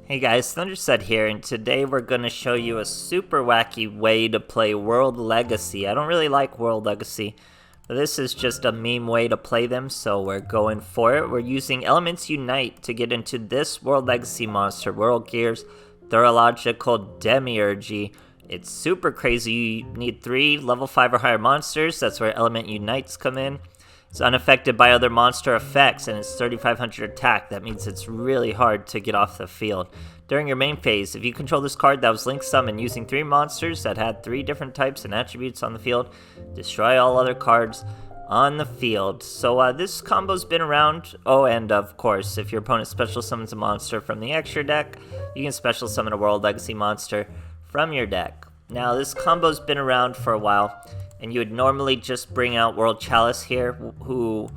Hey guys, THUNDERSTUD here, and today we're going to show you a super wacky way to play World Legacy. I don't really like World Legacy, but this is just a meme way to play them, so we're going for it. We're using Elements Unite to get into this World Legacy monster, World Gears Thurological Demiurgy. It's super crazy. You need 3 level 5 or higher monsters. That's where Element Unites come in. It's unaffected by other monster effects, and it's 3500 attack. That means it's really hard to get off the field. During your main phase, if you control this card that was link summoned using 3 monsters that had 3 different types and attributes on the field, destroy all other cards on the field. So this combo's been around. Oh, and of course, if your opponent special summons a monster from the extra deck, you can special summon a World Legacy monster from your deck. Now, this combo's been around for a while, and you would normally just bring out World Chalice here, who,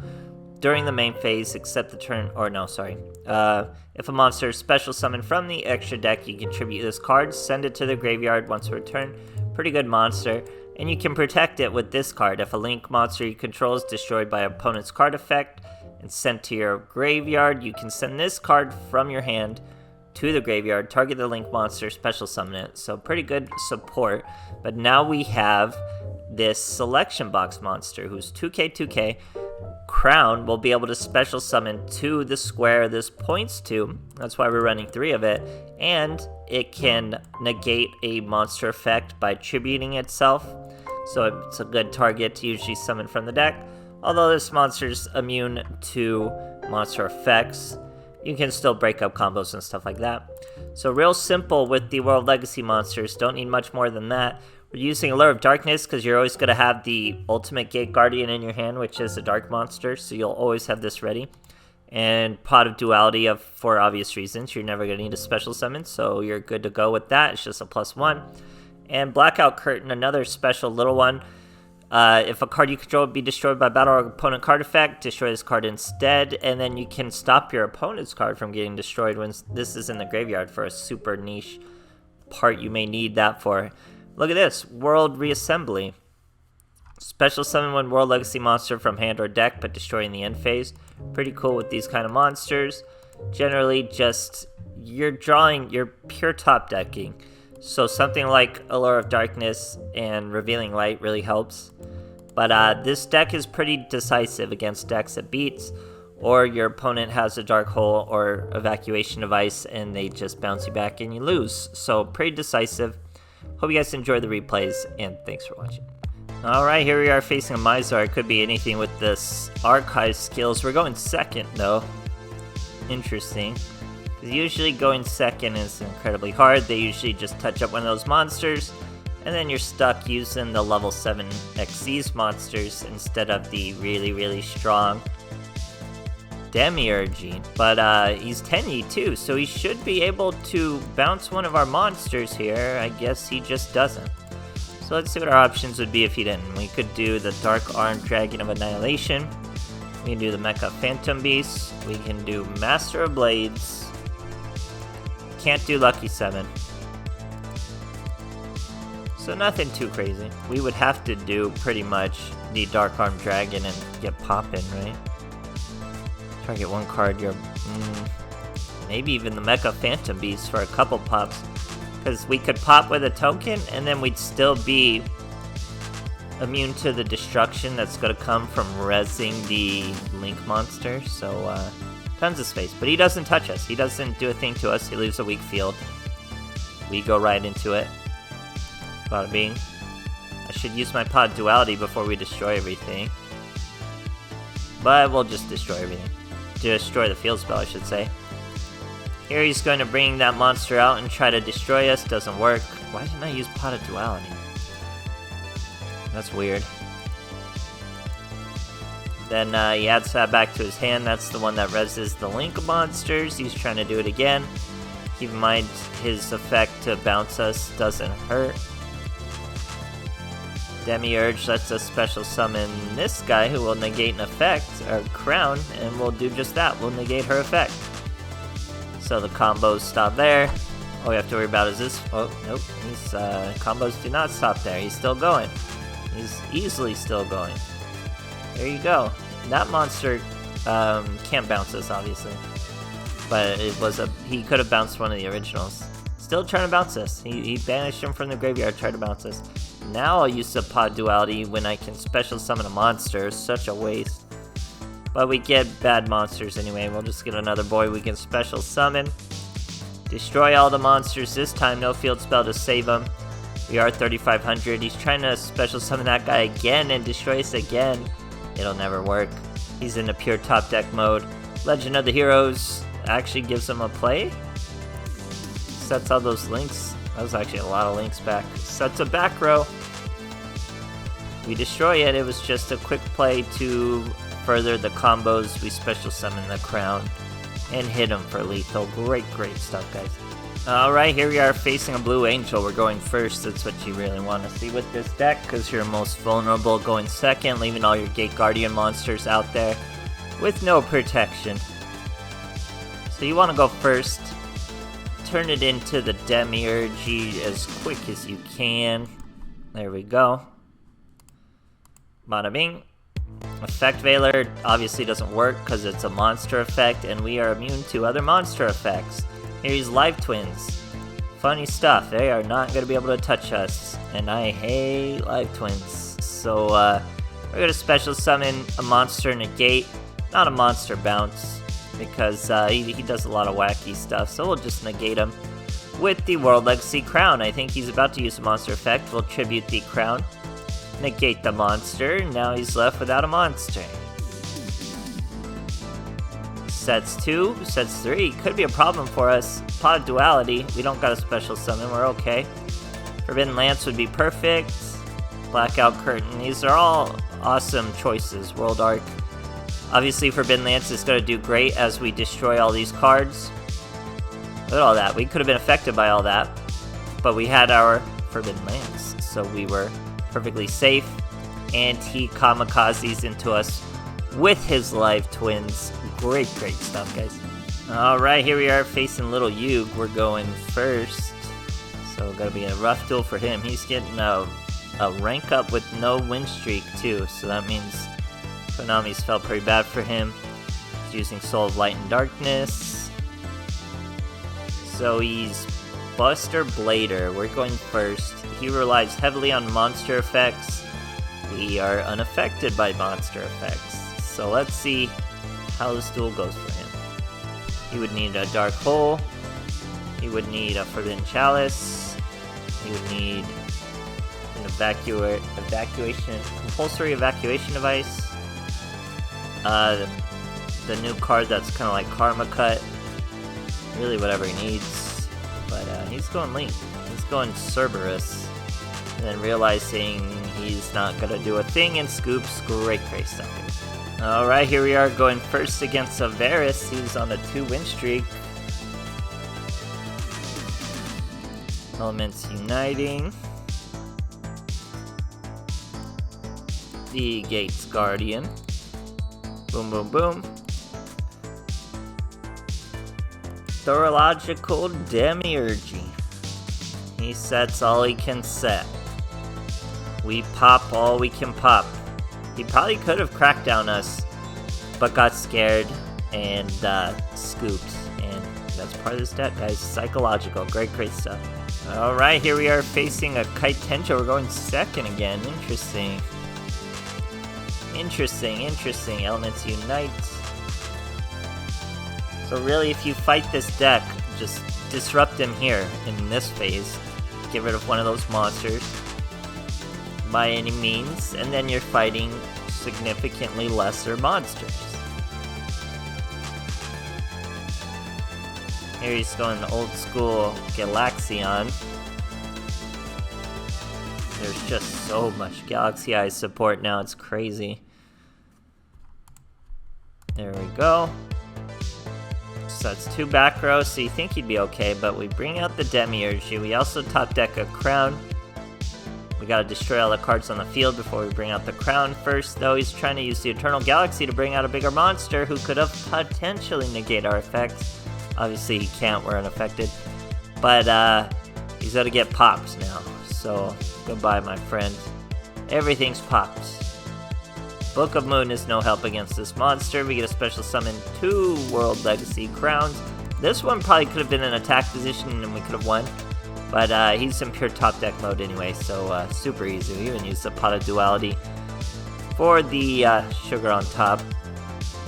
during the main phase, except the turn, or no, sorry, if a monster is special summoned from the extra deck, you contribute this card, send it to the graveyard once per turn. Pretty good monster, and you can protect it with this card. If a link monster you control is destroyed by an opponent's card effect and sent to your graveyard, you can send this card from your hand to the graveyard, target the link monster, special summon it. So pretty good support, but now we have this selection box monster who's 2k. Crown will be able to special summon to the square this points to. That's why we're running 3 of it. And it can negate a monster effect by tributing itself. So it's a good target to usually summon from the deck. Although this monster's immune to monster effects, you can still break up combos and stuff like that. So real simple with the World Legacy monsters. Don't need much more than that. We're using Allure of Darkness because you're always going to have the Ultimate Gate Guardian in your hand, which is a dark monster, so you'll always have this ready. And Pot of Duality for obvious reasons. You're never going to need a special summon, so you're good to go with that. It's just a +1. And Blackout Curtain, another special little one. If a card you control would be destroyed by battle or opponent card effect, destroy this card instead, and then you can stop your opponent's card from getting destroyed when this is in the graveyard for a super niche part you may need that for. Look at this, World Reassembly. Special summon one World Legacy monster from hand or deck, but destroy in the end phase. Pretty cool with these kind of monsters. Generally, just you're pure top decking. So something like Allure of Darkness and Revealing Light really helps. But this deck is pretty decisive against decks it beats, or your opponent has a Dark Hole or Evacuation Device and they just bounce you back and you lose. So pretty decisive. Hope you guys enjoy the replays, and thanks for watching. Alright, here we are facing a Mizar. It could be anything with this archive skills. We're going second, though. Interesting. Because usually going second is incredibly hard. They usually just touch up one of those monsters, and then you're stuck using the level 7 Xyz monsters instead of the really strong Demiurgy. But he's 10E too, so he should be able to bounce one of our monsters here. I guess he just doesn't. So let's see what our options would be if he didn't. We could do the Dark Armed Dragon of Annihilation. We can do the Mecha Phantom Beast. We can do Master of Blades. Can't do Lucky 7. So nothing too crazy. We would have to do pretty much the Dark Armed Dragon and get poppin', right? Target one card, maybe even the Mecha Phantom Beast for a couple pops. Because we could pop with a token, and then we'd still be immune to the destruction that's going to come from rezzing the Link monster. So, tons of space. But he doesn't touch us. He doesn't do a thing to us. He leaves a weak field. We go right into it. Bada bing. I should use my Pod Duality before we destroy everything. But we'll just destroy everything. Destroy the field spell, I should say. Here he's going to bring that monster out and try to destroy us. Doesn't work. Why didn't I use Pot of Duality? That's weird. Then he adds that back to his hand. That's the one that reses the Link monsters. He's trying to do it again. Keep in mind his effect to bounce us doesn't hurt. Demiurge lets us special summon this guy who will negate an effect, or Crown, and we'll do just that. We'll negate her effect. So the combos stop there. All we have to worry about is this. Oh, nope. These combos do not stop there. He's still going. He's easily still going. There you go. That monster can't bounce us, obviously. but he could have bounced one of the originals. Still trying to bounce us. He banished him from the graveyard, tried to bounce us. Now I'll use the pod duality when I can special summon a monster. Such a waste. But we get bad monsters anyway. We'll just get another boy we can special summon. Destroy all the monsters this time. No field spell to save him. We are 3,500. He's trying to special summon that guy again and destroy us again. It'll never work. He's in a pure top deck mode. Legend of the Heroes actually gives him a play. Sets all those links. That was actually a lot of links back. Sets a back row. We destroy it. It was just a quick play to further the combos. We special summon the crown and hit him for lethal. Great stuff, guys. Alright, here we are facing a blue angel. We're going first. That's what you really want to see with this deck, because you're most vulnerable going second, leaving all your Gate Guardian monsters out there with no protection. So you want to go first. Turn it into the Demiurge as quick as you can. There we go. Bada bing. Effect Veiler obviously doesn't work because it's a monster effect, and we are immune to other monster effects. Here's Live Twins. Funny stuff. They are not going to be able to touch us, and I hate Live Twins. So we're going to special summon a monster negate, not a monster bounce, because he does a lot of wacky stuff. So we'll just negate him with the World Legacy Crown. I think he's about to use a monster effect. We'll tribute the crown. Negate the monster, now he's left without a monster. Sets 2, sets 3, could be a problem for us. Pod Duality, we don't got a special summon, we're okay. Forbidden Lance would be perfect. Blackout Curtain, these are all awesome choices. World Arc. Obviously Forbidden Lance is going to do great as we destroy all these cards. Look at all that, we could have been affected by all that. But we had our Forbidden Lance, so we were perfectly safe, and he kamikazes into us with his Live Twins. Great stuff, guys. Alright, here we are facing Little Yug. We're going first, so gonna be a rough duel for him. He's getting a rank up with no win streak too, so that means Konami's felt pretty bad for him. He's using Soul of Light and Darkness, so he's Buster Blader. We're going first. He relies heavily on monster effects. We are unaffected by monster effects. So let's see how this duel goes for him. He would need a Dark Hole. He would need a Forbidden Chalice. He would need an compulsory evacuation device. The new card that's kind of like Karma Cut. Really whatever he needs. But he's going Link. He's going Cerberus. And then realizing he's not gonna do a thing and scoops. Great stuff. Alright, here we are going first against Avaris. He's on a 2-win streak. Elements uniting. The Gates Guardian. Boom. Thorological Demiurge. He sets all he can set. We pop all we can pop. He probably could have cracked down us, but got scared and scooped. And that's part of this deck, guys. Psychological. Great stuff. Alright, here we are facing a Kite Tenjo. We're going second again. Interesting. Elements unite. So really, if you fight this deck, just disrupt him here in this phase. Get rid of one of those monsters by any means, and then you're fighting significantly lesser monsters. Here he's going old school Galaxion. There's just so much Galaxy Eyes support now, it's crazy. There we go. So it's 2 back rows, so you think he'd be okay, but we bring out the Demiurge. We also top deck a Crown. We gotta destroy all the cards on the field before we bring out the Crown. First, though, he's trying to use the Eternal Galaxy to bring out a bigger monster who could have potentially negate our effects. Obviously, he can't, we're unaffected. But, he's gotta get popped now. So, goodbye, my friend. Everything's popped. Book of Moon is no help against this monster. We get a special summon 2 World Legacy Crowns. This one probably could have been an attack position and we could have won. But he's in pure top deck mode anyway, so super easy. We even use the Pot of Duality for the sugar on top.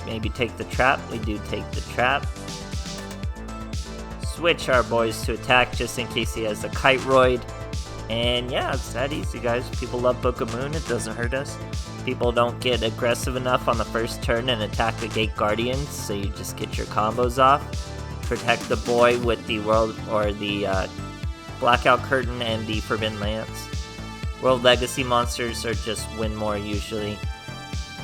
Maybe take the trap. We do take the trap. Switch our boys to attack just in case he has a Kite Roid. And yeah, it's that easy, guys. People love Book of Moon. It doesn't hurt us. People don't get aggressive enough on the first turn and attack the Gate Guardians, so you just get your combos off. Protect the boy with the World or the Blackout Curtain and the Forbidden Lance. World Legacy monsters are just win more usually.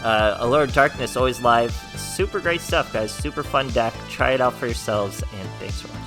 Allure of Darkness always live. Super great stuff, guys. Super fun deck. Try it out for yourselves, and thanks for watching.